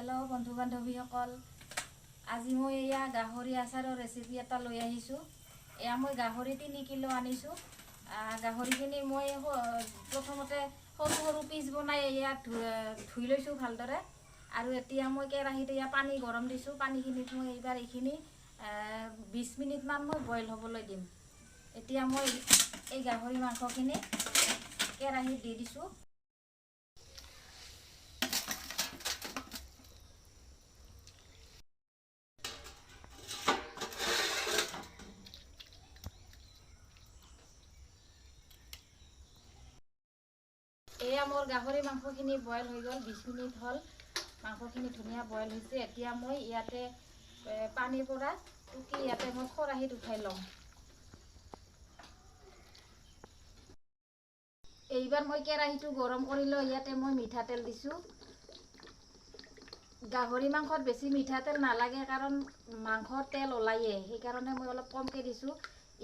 Hello बंधु बान्धवीসকল আজি মই এয়া গাহৰি আচাৰৰ ৰেচিপি এটা লৈ আহিছোঁ। এয়া মই গাহৰি 3 কিলো আনিছোঁ। গাহৰিখিনি মই প্ৰথমতে সৰু সৰু পিচ বনাই এয়া ধুই লৈছোঁ ভালদৰে। আৰু এতিয়া মই কেৰাহীত এয়া পানী গৰম দিছোঁ। পানীখিনিত মই এইবাৰ এইখিনি 20 মিনিটমান মই বইল হ'বলৈ দিম। এতিয়া মই এই গাহৰি মাংসখিনি কেৰাহীত দি দিছোঁ। এয়া মোৰ গাহৰি মাংসখিনি বইল হৈ গ'ল। 20 মিনিট হ'ল, মাংসখিনি ধুনীয়া বইল হৈছে। এতিয়া মই ইয়াতে পানীৰ পৰা টুকি ইয়াতে মই খৰাহীত উঠাই ল'ম। এইবাৰ মই কেৰাহীটো গৰম কৰি লৈ ইয়াতে মই মিঠাতেল দিছোঁ। গাহৰি মাংসত বেছি মিঠাতেল নালাগে, কাৰণ মাংসৰ তেল ওলায়ে, সেইকাৰণে মই অলপ কমকৈ দিছোঁ।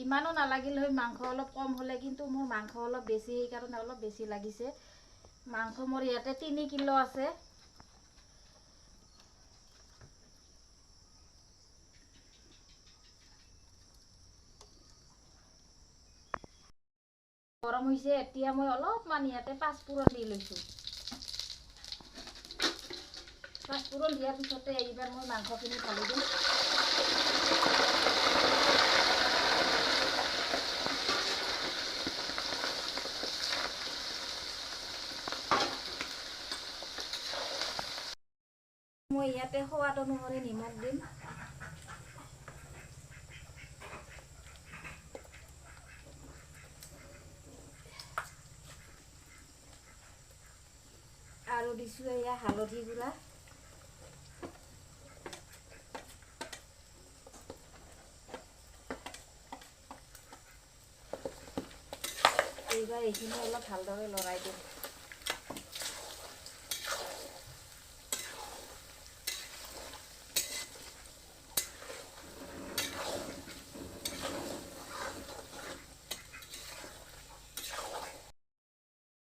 ইমানো নালাগিল হয়, মাংস অলপ কম হ'লে, কিন্তু মোৰ মাংস অলপ বেছি, সেইকাৰণে অলপ বেছি লাগিছে। মাংস মোৰ ইয়াতে 3 কিলো আছে। গৰম হৈছে, এতিয়া মই অলপমান ইয়াতে পাঁচফোৰণ দি লৈছোঁ। পাঁচফোৰণ দিয়াৰ পিছতে এইবাৰ মই মাংসখিনি ঢালি দিম। মই ইয়াতে সোৱাদ অনুসৰি নিমখ দিম। আৰু দিছোঁ এয়া হালধি গুড়া। এইবাৰ এইখিনি অলপ ভালদৰে লৰাই দিম।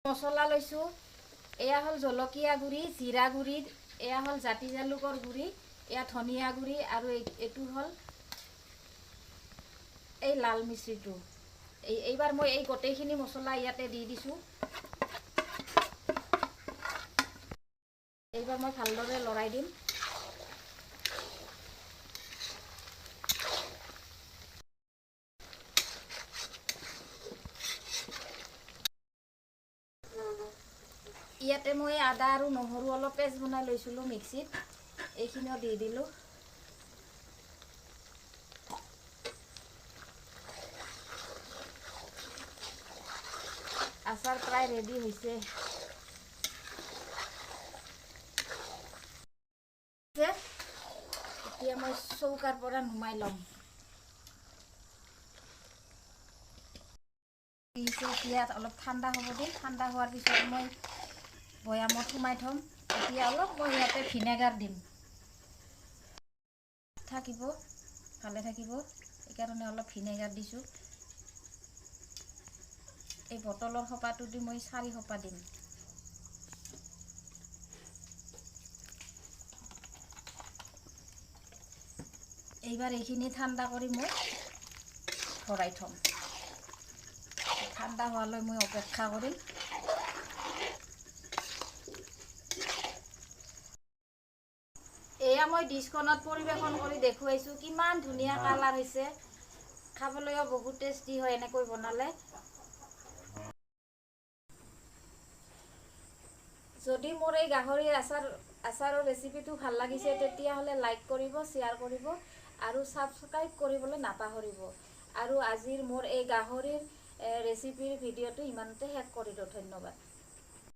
মছলা লৈছোঁ। এয়া হ'ল জলকীয়া গুড়ি, জিৰা গুড়ি, এয়া হ'ল জাতি জালুকৰ গুড়ি, এয়া ধনিয়া গুড়ি, আৰু এইটো হ'ল এই লাল মিশ্ৰিটো। এইবাৰ মই এই গোটেইখিনি মছলা ইয়াতে দি দিছোঁ। এইবাৰ মই ভালদৰে লৰাই দিম। ইয়াতে মই আদা আৰু নহৰু অলপ পেষ্ট বনাই লৈছিলোঁ মিক্সিত, এইখিনিও দি দিলোঁ। আচাৰ প্ৰায় ৰেডি হৈছে। এতিয়া মই চৌকাৰ পৰা নুমাই ল'ম। এতিয়া অলপ ঠাণ্ডা হ'ব দিম। ঠাণ্ডা হোৱাৰ পিছত মই বৈয়ামত সোমাই থ'ম। এতিয়া অলপ মই ইয়াতে ভিনেগাৰ দিম। থাকিব, ভালে থাকিব, সেইকাৰণে অলপ ভিনেগাৰ দিছোঁ। এই বটলৰ সোপাটো দি মই 4 সোপা দিম। এইবাৰ এইখিনি ঠাণ্ডা কৰি মই ভৰাই থ'ম। ঠাণ্ডা হোৱালৈ মই অপেক্ষা কৰিম। এয়া মই ডিছখনত পৰিৱেশন কৰি দেখুৱাইছোঁ, কিমান ধুনীয়া কালাৰ হৈছে। খাবলৈও বহুত টেষ্টি হয় এনেকৈ বনালে। যদি মোৰ এই গাহৰি আচাৰৰ ৰেচিপিটো ভাল লাগিছে, তেতিয়াহ'লে লাইক কৰিব, শ্বেয়াৰ কৰিব আৰু ছাবস্ক্ৰাইব কৰিবলৈ নাপাহৰিব। আৰু আজিৰ মোৰ এই গাহৰিৰ ৰেচিপিৰ ভিডিঅ'টো ইমানতে শেষ কৰিলোঁ। ধন্যবাদ।